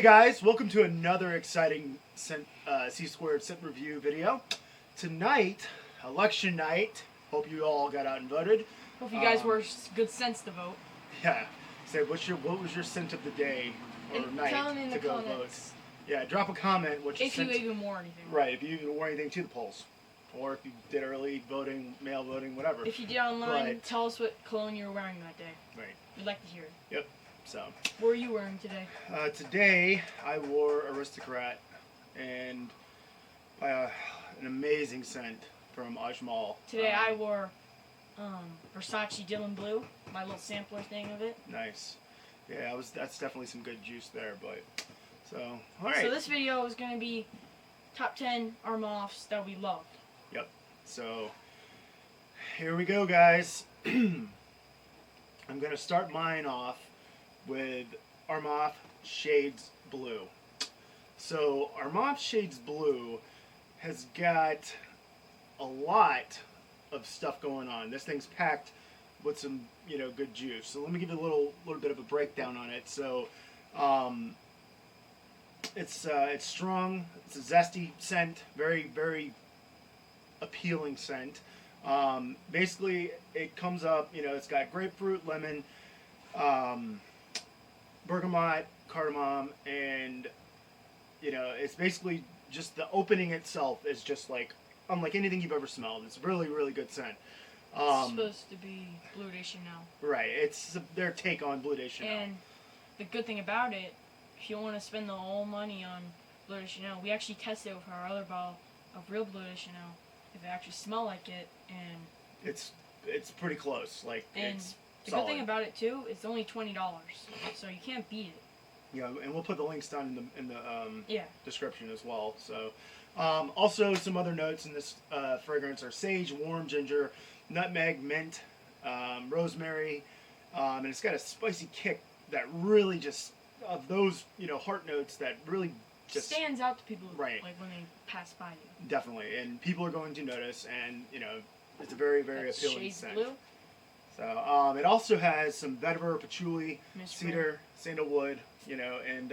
Hey guys, welcome to another exciting C-Squared scent review video. Tonight, election night. Hope you all got out and voted. Hope you guys were good sense to vote. Yeah. Say, what was your scent of the day or night tell them in to the go vote? comments. Yeah, drop a comment what your If you scent. even wore anything. Right, if you even wore anything to the polls, or if you did early voting, mail voting, whatever. If you did online, But, tell us what cologne you were wearing that day. right. We'd like to hear it. Yep. So. What were you wearing today? Today I wore Aristocrat and an amazing scent from Ajmal. Today I wore Versace Dylan Blue, my little sampler thing of it. Nice. Yeah, that's definitely some good juice there, but so all right. So this video is going to be top 10 Armafs that we loved. Yep. So here we go, guys. I'm going to start mine off with Armaf Shades Blue. So Armaf Shades Blue has got a lot of stuff going on. This thing's packed with some, good juice. So let me give you a little bit of a breakdown on it. So it's strong. It's a zesty scent, very, very appealing scent. Basically, it comes up, it's got grapefruit, lemon, bergamot, cardamom, and it's basically just the opening itself is just like unlike anything you've ever smelled. It's a really, really good scent. It's supposed to be Bleu de Chanel. Right, it's their take on Bleu de Chanel. And the good thing about it, if you want to spend the whole money on Bleu de Chanel, we actually tested it with our other bottle of real Bleu de Chanel. If it actually smelled like it, and it's pretty close. Like and it's the solid. good thing about it too, it's only $20, so you can't beat it. Yeah, and we'll put the links down in the Yeah. description as well. So, also some other notes in this fragrance are sage, warm ginger, nutmeg, mint, rosemary, and it's got a spicy kick that really just of those heart notes that really just stands out to people, right. Like when they pass by you. Definitely, and people are going to notice, and it's a very, very That's appealing Shades scent. Blue. So it also has some vetiver, patchouli, Miss cedar, sandalwood, and It's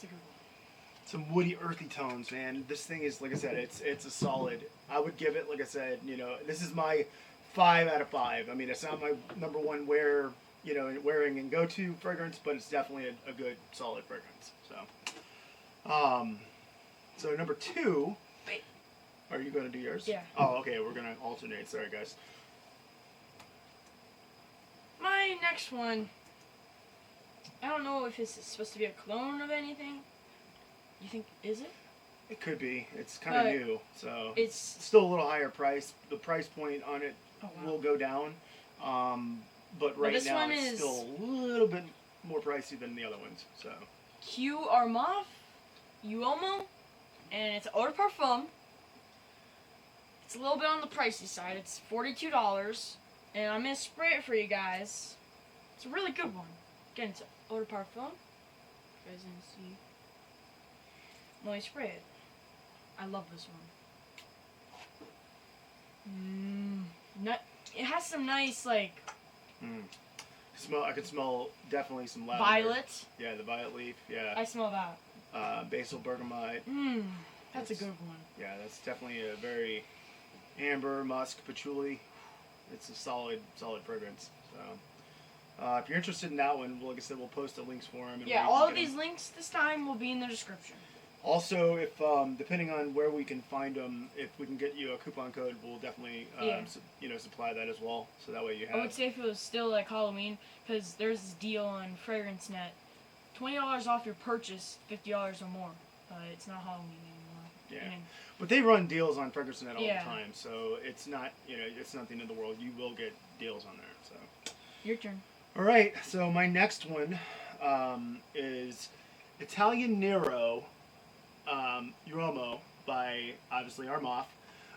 a good one. some woody, earthy tones. Man, this thing is, like I said, it's a solid. I would give it, like I said, this is my 5 out of 5. I mean, it's not my number one wearing and go-to fragrance, but it's definitely a good, solid fragrance. So number 2. Wait. Are you going to do yours? Yeah. Oh, okay. We're going to alternate. Sorry, guys. My next one, I don't know if it's supposed to be a clone of anything. You think, is it? It could be. It's kind of new, so it's still a little higher price. The price point on it will go down, but right this now one it's is still a little bit more pricey than the other ones. So Qourmuff, Uomo, and it's eau de parfum. It's a little bit on the pricey side. It's $42, and I'm gonna spray it for you guys. It's a really good one. Again, it's eau de parfum. You guys didn't see. Let me spray it. I love this one. It has some nice I I could smell definitely some lavender. violet. Yeah, the violet leaf. Yeah. I smell that. Basil, bergamot. That's a good one. Yeah, that's definitely a very amber, musk, patchouli. It's a solid fragrance. So, if you're interested in that one, like I said, we'll post the links for them. Yeah, all of these links this time will be in the description. Also, if depending on where we can find them, if we can get you a coupon code, we'll definitely supply that as well. So that way you have. I would say if it was still like Halloween, because there's this deal on FragranceNet, $20 off your purchase, $50 or more. But it's not Halloween anymore. Yeah, but they run deals on FragranceNet all Yeah. the time, so it's not it's not the end of the world. You will get deals on there. So. Your turn. All right, so my next one is Italian Nero. Uomo by obviously Armaf.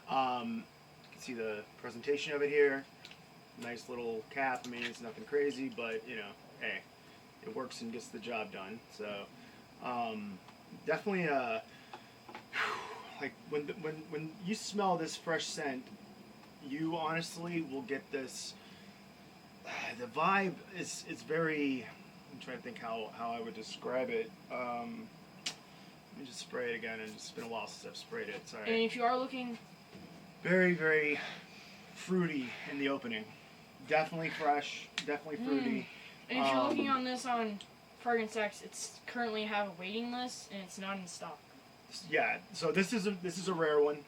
You can see the presentation of it here. Nice little cap. I mean, it's nothing crazy, but hey, it works and gets the job done. So definitely like when you smell this fresh scent, you honestly will get this. The vibe is very I'm trying to think how I would describe it. Let me just spray it again, and it's been a while since I've sprayed it. Sorry. And if you are looking, very, very fruity in the opening. Definitely fresh. Definitely fruity. and if you're looking on this on Fragrance X, it's currently have a waiting list and it's not in stock. Yeah. So this is a rare one.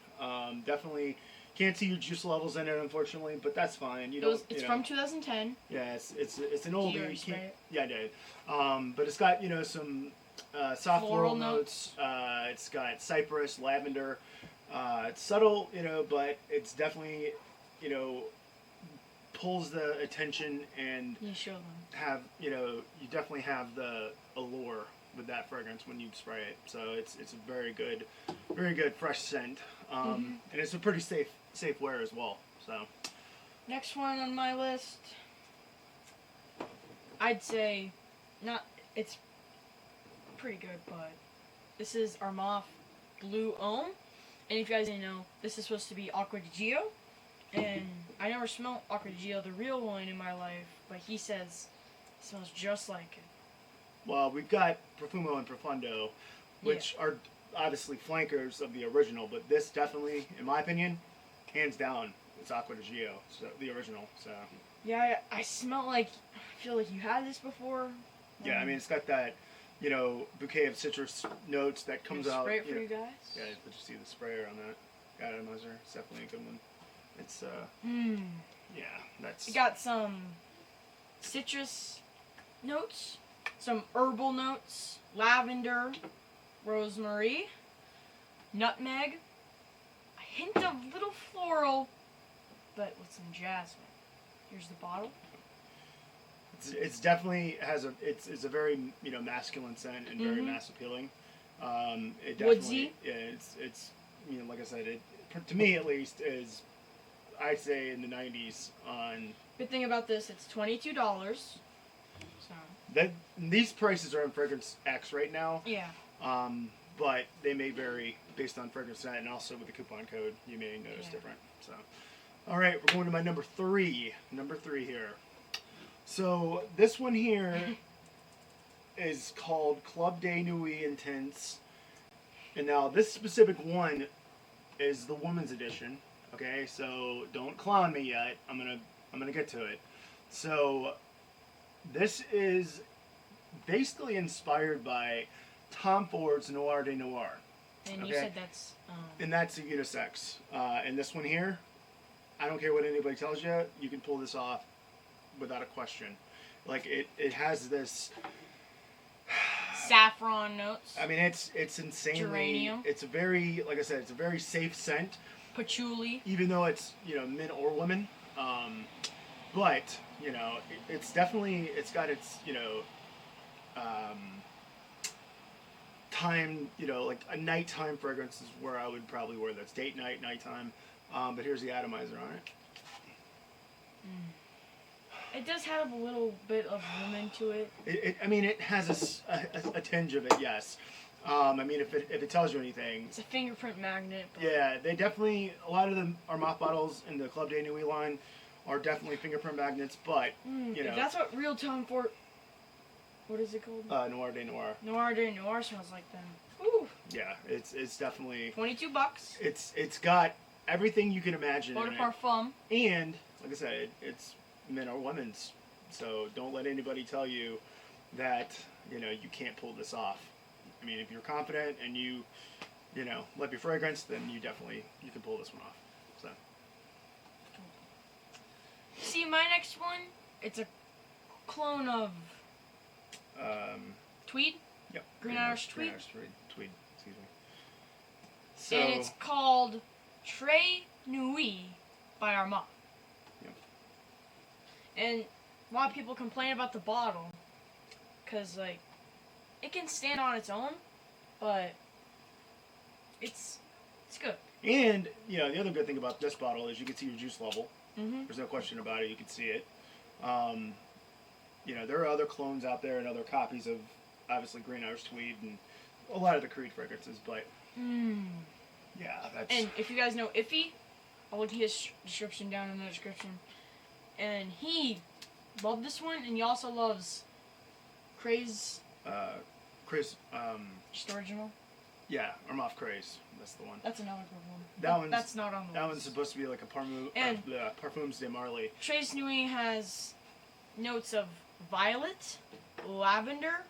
Definitely can't see your juice levels in it, unfortunately, but that's fine. It's from 2010. Yeah, it's an oldie. You already You sprayed can't, it? yeah, I did. But it's got some soft floral notes. It's got cypress, lavender. It's subtle, but it's definitely, pulls the attention and You show them. you definitely have the allure with that fragrance when you spray it. So it's a very good fresh scent, and it's a pretty safe wear as well. So Next one on my list, I'd say, it's pretty good, but this is Armaf Blue Homme. And if you guys didn't know, this is supposed to be Aqua Geo. And I never smelled Aqua Geo, the real one, in my life, but he says it smells just like it. well, we've got Profumo and Profundo, which are obviously flankers of the original, but this definitely, in my opinion, hands down, it's Aqua Geo, so the original. So Yeah, I smell like, I feel like you had this before. yeah, I mean it's got that bouquet of citrus notes that comes out. Spray it for you guys. Yeah, but you see the sprayer on that atomizer. It's definitely a good one. It's yeah, that's. You got some citrus notes, some herbal notes, lavender, rosemary, nutmeg, a hint of little floral, but with some jasmine. Here's the bottle. It's definitely it's a very masculine scent and very mass appealing. It definitely, Woodsy. Yeah, it's like I said, it to me at least is, I'd say, in the 90s on. Good thing about this, it's $22. So That these prices are on Fragrance X right now. yeah. But they may vary based on Fragrance Net, and also with the coupon code you may notice different. So, all right, we're going to my number three. Number 3 here. So this one here is called Club de Nuit Intense, and now this specific one is the women's edition. Okay, so don't clown me yet. I'm gonna get to it. So this is basically inspired by Tom Ford's Noir de Noir. And you said that's. And that's a unisex. And this one here, I don't care what anybody tells you, you can pull this off without a question. Like it has this Saffron notes. I mean, it's insanely. Geranium. It's a very, like I said, it's a very safe scent. Patchouli. Even though it's men or women, but it's definitely, it's got its time, like a nighttime fragrance is where I would probably wear that's date night, nighttime. But here's the atomizer on it. It does have a little bit of woman to it. I mean, it has a tinge of it, yes. I mean, if it tells you anything. It's a fingerprint magnet. Yeah, they definitely, a lot of the Armaf bottles in the Club de Nuit line are definitely fingerprint magnets, but, If that's what real Tom Ford. What is it called? Noir de Noir. Noir de Noir smells like them. Ooh. Yeah, it's definitely. $22. It's got everything you can imagine Eau in de it. Parfum. And, like I said, it's men or women's. So don't let anybody tell you that, you can't pull this off. I mean, if you're confident and you love your fragrance, then you can pull this one off. So. See, my next one, it's a clone of Tweed. Yep. Green Irish Tweed. Green Irish Tweed. Excuse me. So, And it's called Très Nuit by Armaf. Yep. And a lot of people complain about the bottle because, like, it can stand on its own, but it's good. And the other good thing about this bottle is you can see your juice level. Mm-hmm. There's no question about it. You can see it. There are other clones out there and other copies of, obviously, Green Irish Tweed and a lot of the Creed fragrances, but yeah, that's. And if you guys know Iffy, I'll link his description down in the description. And he loved this one, and he also loves Craze. Chris. Just original. Yeah, Armaf Craze. That's the one. That's another good one. That one's That's not on the That list. one's supposed to be like a Parfums de Marly. Trace Nuit has notes of violet, lavender,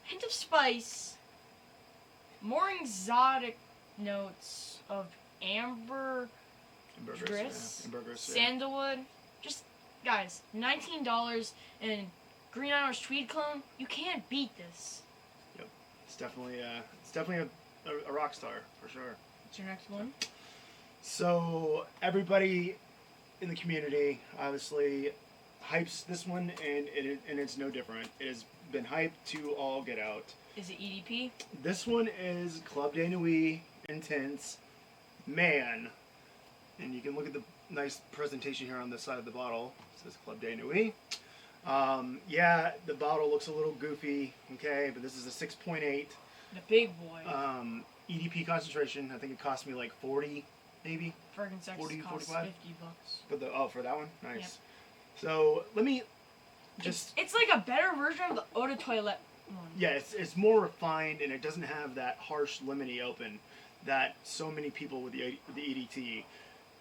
hint of spice, more exotic notes of ambergris, sandalwood. Just, guys, $19 and Green Irish Tweed clone. You can't beat this. Yep, it's definitely a rock star for sure. What's your next one? So everybody in the community obviously hypes this one, and it's no different. It has been hyped to all get out. Is it EDP? This one is Club de Nuit Intense Man, and you can look at the nice presentation here on the side of the bottle. It says Club de Nuit. Yeah, the bottle looks a little goofy, okay, but this is a 6.8. The big boy. EDP concentration. I think it cost me like 40, maybe. Ferguson's 40, costs 45? $50. For that one, nice. Yep. So let me just. It's like a better version of the Eau de Toilette one. Yeah, it's more refined, and it doesn't have that harsh lemony open that so many people with the EDT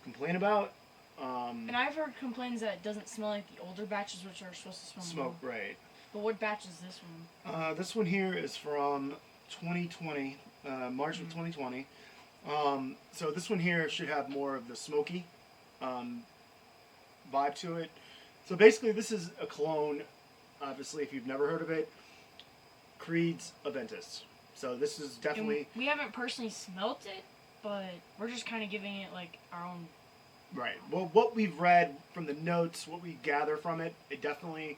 complain about. And I've heard complaints that it doesn't smell like the older batches, which are supposed to smell smoke, more. right? But what batch is this one? This one here is from 2020, March of 2020. So this one here should have more of the smoky vibe to it. So basically, this is a clone. Obviously, if you've never heard of it, Creed's Aventus. So this is definitely. We haven't personally smelt it, but we're just kind of giving it like our own. Right. Well, what we've read from the notes, what we gather from it, it definitely.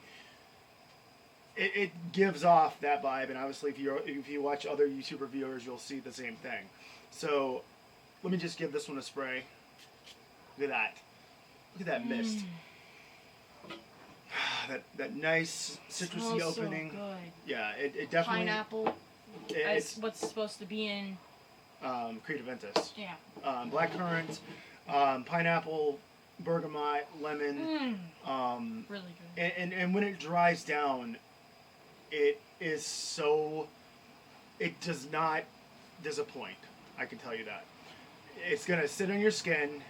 It gives off that vibe, and obviously, if you watch other YouTube reviewers, you'll see the same thing. So, let me just give this one a spray. Look at that. Look at that mist. That nice citrusy Smells opening. So good. Yeah, it definitely. Pineapple. It's what's supposed to be in. Creed Aventus. Yeah. Blackcurrant, pineapple, bergamot, lemon. Really good. And when it dries down, it is so. It does not disappoint. I can tell you that. It's gonna sit on your skin,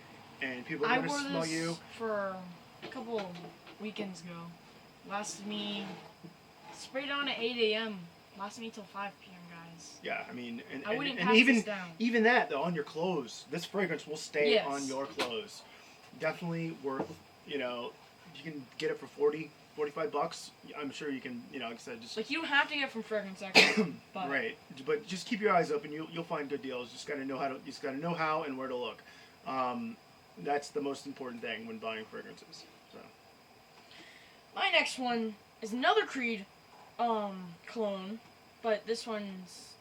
and people are gonna smell you. I wore this for a couple weekends ago. Lasted me. Sprayed on at 8 a.m. Lasted me till 5 p.m. guys. Yeah, I mean, I wouldn't and pass even this down. even that though on your clothes, this fragrance will stay Yes. on your clothes. Definitely worth. You can get it for $40-$45. I'm sure you can. Like I said, just Like you don't have to get it from Fragrance Section. But right. But just keep your eyes open. You'll find good deals. Just gotta know how and where to look. That's the most important thing when buying fragrances. So. My next one is another Creed clone, but this one's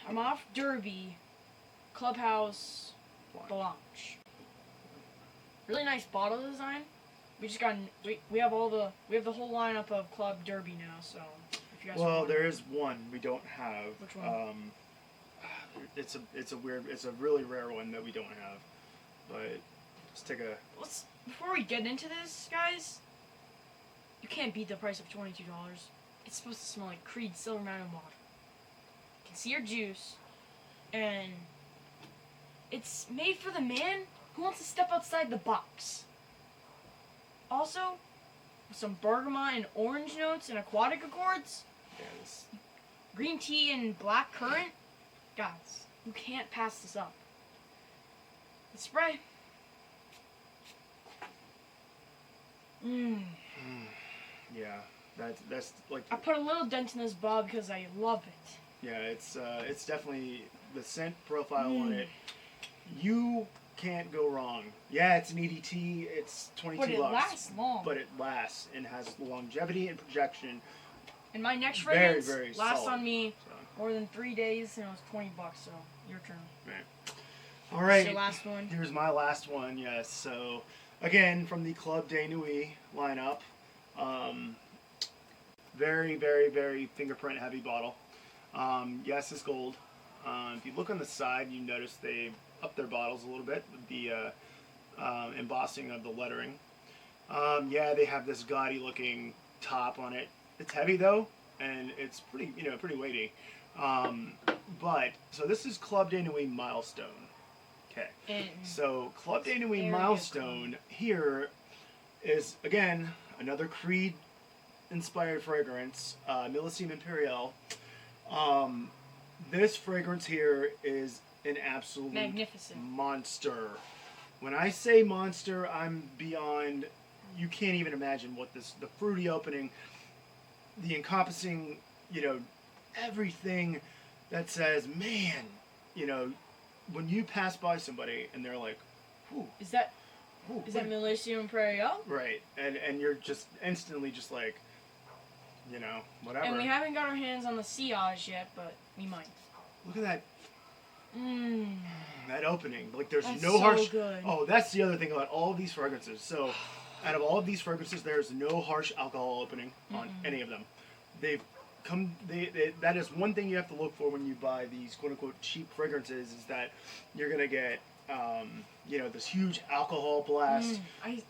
Armaf Derby Clubhouse Blanche. Really nice bottle design. We just got we have the whole lineup of Club Derby now. So if you guys Well, want there is one we don't have. Which one? It's a really rare one that we don't have. But let's take a. Before we get into this, guys, you can't beat the price of $22. It's supposed to smell like Creed Silver Mountain water. You can see your juice, and it's made for the man who wants to step outside the box. Also, with some bergamot and orange notes and aquatic accords, green tea and black currant, guys, you can't pass this up. The spray. Yeah, that's like. I put a little dent in this bottle because I love it. Yeah, it's definitely the scent profile on it. You can't go wrong. Yeah, it's an EDT. It's $22. But it lasts long. But it lasts and has longevity and projection. And my next Very, fragrance very lasts solid. on me So. more than 3 days, and it was $20. So your turn. Right. All right. Your last one. Here's my last one. Yes. So again, from the Club de Nuit lineup, very, very, very fingerprint heavy bottle. Yes, it's gold. If you look on the side, you notice they up their bottles a little bit with the embossing of the lettering. Yeah, they have this gaudy looking top on it. It's heavy though, and it's pretty, pretty weighty. But so this is Club de Nuit Milestone. Okay. So Club de Nuit Milestone here is again another Creed inspired fragrance, Millésime Impérial. This fragrance here is an absolute magnificent monster. When I say monster, I'm beyond. You can't even imagine what the fruity opening, the encompassing, everything that says, man, when you pass by somebody and they're like, "Whew, is that what?" Milestone Imperial? Right, and you're just instantly just like, whatever. And we haven't got our hands on the sillage yet, but we might. Look at that. That opening. Like, there's That's no so harsh. good. Oh, that's the other thing about all of these fragrances. So, out of all of these fragrances, there's no harsh alcohol opening on any of them. They've come. That is one thing you have to look for when you buy these quote unquote cheap fragrances, is that you're gonna get this huge alcohol blast.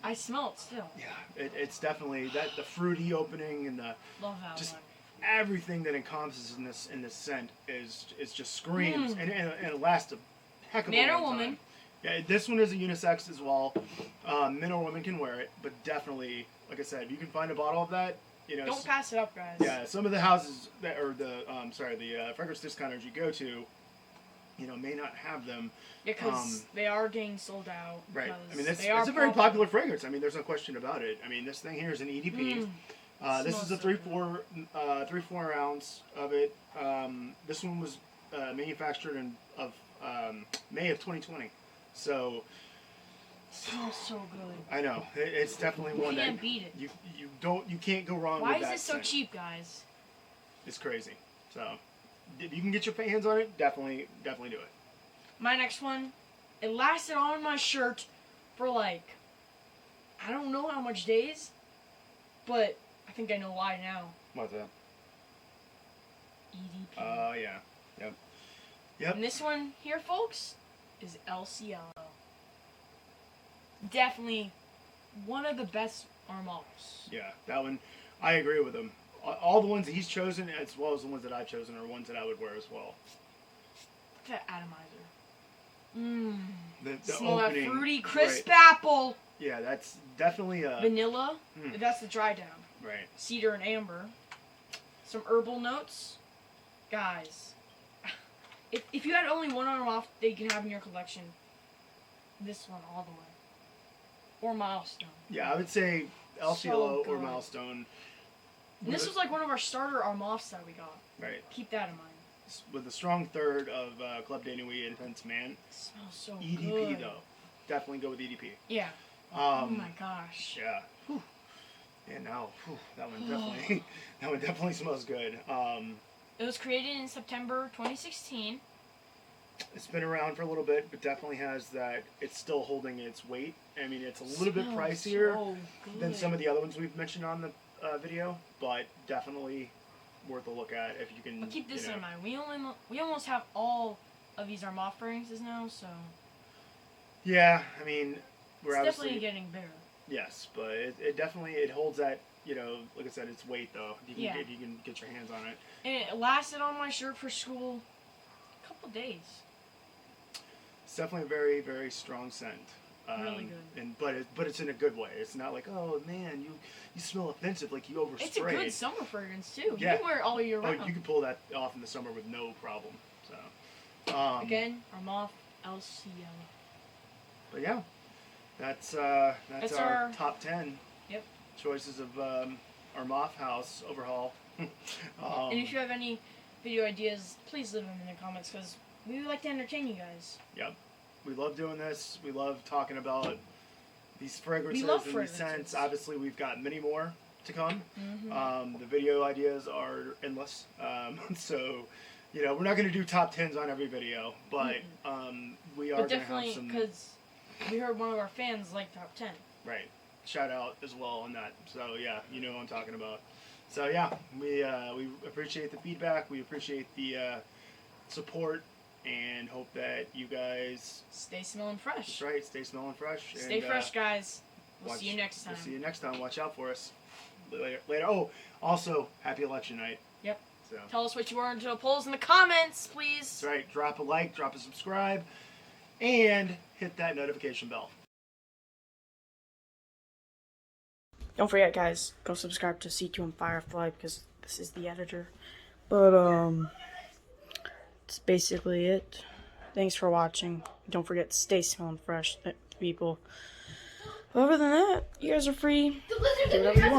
I smell it still. Yeah, it's definitely that the fruity opening and the Love that just one. everything that encompasses in this scent is just screams and it lasts a heck of a Man or long woman. time. Yeah, this one is a unisex as well. Men or women can wear it, but definitely, like I said, you can find a bottle of that. Don't pass it up, guys. Yeah, some of the houses that or the fragrance discounters you go to, may not have them. Because they are getting sold out. Right. I mean, it's it's a very popular fragrance. I mean, there's no question about it. I mean, this thing here is an EDP. This is a 3.4 ounce of it. This one was manufactured in May of 2020. So. It smells so good. I know it's definitely one that can't beat it. You can't go wrong. Why with is that it so scent. cheap, guys? It's crazy. So, if you can get your hands on it, definitely do it. My next one, it lasted on my shirt for I don't know how much days, but I think I know why now. What's that? EDP. Oh yeah. Yep. And this one here, folks, is LCL. Definitely one of the best Armafs. Yeah, that one, I agree with him. All the ones that he's chosen, as well as the ones that I've chosen, are ones that I would wear as well. Look at that atomizer. The Smell opening, that fruity, crisp right. apple. Yeah, that's definitely a Vanilla. That's the dry down. right. Cedar and amber. Some herbal notes. Guys, if you had only one Armaf that you can have in your collection, this one all the way. Or Milestone. Yeah, I would say LCL So or good. Milestone. And this was one of our starter Armafs that we got. Right. Keep that in mind. With a strong third of Club de Nuit Intense Man. It smells so EDP good. though, definitely go with EDP. Yeah. Oh my gosh. Yeah. Whew. Yeah. Now, that one definitely smells good. It was created in September 2016. It's been around for a little bit, but definitely has that. It's still holding its weight. I mean, it's a little bit pricier so than some of the other ones we've mentioned on the video, but definitely worth a look at if you can. But keep this in mind. We almost have all of these Armaf fragrances now, so Yeah, I mean, we're it's obviously definitely getting bigger. yes, but it definitely holds that. Like I said, its weight though. If you can get your hands on it. And it lasted on my shirt for school a couple days. It's definitely a very, very strong scent. Really good. But it's in a good way. It's not like, oh man, you smell offensive, like you oversprayed. It's a good summer fragrance too. Yeah. You can wear it all year round. Oh, you can pull that off in the summer with no problem. So Again, Armaf LCL. But yeah, that's our our top 10 Yep. choices of Armaf house overhaul. And if you have any video ideas, please leave them in the comments because we would like to entertain you guys. Yep. We love doing this. We love talking about these fragrances love and fragrances. these scents. Obviously, we've got many more to come. Mm-hmm. The video ideas are endless. So, we're not going to do top 10s on every video, but we are But going to have definitely, some. because we heard one of our fans like top 10. Right. Shout out as well on that. So, yeah, you know what I'm talking about. So, yeah, we appreciate the feedback. We appreciate the support. And hope that you guys Stay smelling fresh. That's right. Stay smelling fresh. Stay and, fresh, guys. We'll see you next time. We'll see you next time. Watch out for us. later. Oh, also, happy election night. Yep. So. Tell us what you want to the polls in the comments, please. That's right. Drop a like, drop a subscribe, and hit that notification bell. Don't forget, guys, go subscribe to C2 and Firefly because this is the editor. But, that's basically it. Thanks for watching. Don't forget to stay smelling fresh, people. Other than that, you guys are free. Do whatever you want.